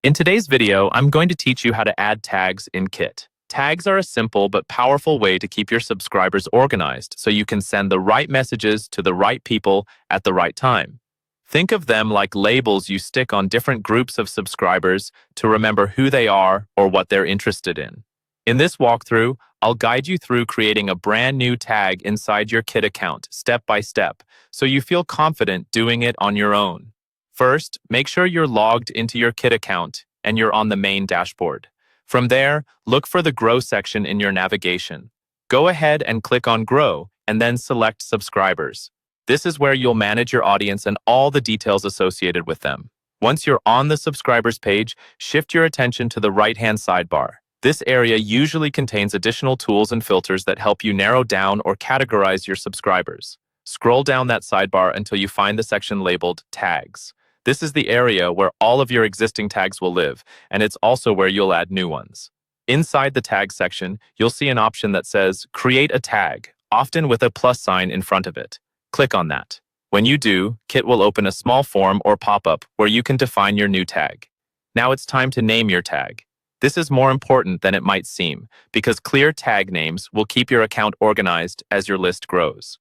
In today's video, I'm going to teach you how to add tags in Kit. Tags are a simple but powerful way to keep your subscribers organized so you can send the right messages to the right people at the right time. Think of them like labels you stick on different groups of subscribers to remember who they are or what they're interested in. In this walkthrough, I'll guide you through creating a brand new tag inside your Kit account step by step so you feel confident doing it on your own. First, make sure you're logged into your Kit account and you're on the main dashboard. From there, look for the Grow section in your navigation. Go ahead and click on Grow and then select Subscribers. This is where you'll manage your audience and all the details associated with them. Once you're on the subscribers page, shift your attention to the right-hand sidebar. This area usually contains additional tools and filters that help you narrow down or categorize your subscribers. Scroll down that sidebar until you find the section labeled Tags. This is the area where all of your existing tags will live, and it's also where you'll add new ones. Inside the tag section, you'll see an option that says Create a Tag, often with a plus sign in front of it. Click on that. When you do, Kit will open a small form or pop-up where you can define your new tag. Now it's time to name your tag. This is more important than it might seem, because clear tag names will keep your account organized as your list grows.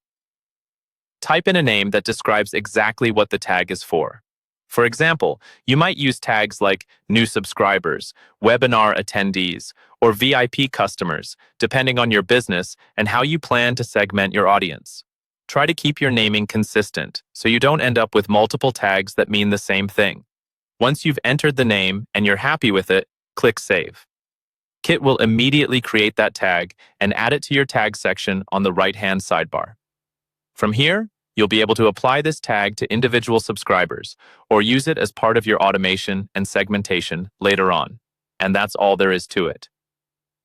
Type in a name that describes exactly what the tag is for. For example, you might use tags like new subscribers, webinar attendees, or VIP customers, depending on your business and how you plan to segment your audience. Try to keep your naming consistent so you don't end up with multiple tags that mean the same thing. Once you've entered the name and you're happy with it, click Save. Kit will immediately create that tag and add it to your tag section on the right-hand sidebar. From here, you'll be able to apply this tag to individual subscribers or use it as part of your automation and segmentation later on. And that's all there is to it.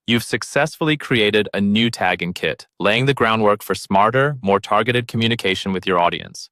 You've successfully created a new tag in Kit, laying the groundwork for smarter, more targeted communication with your audience.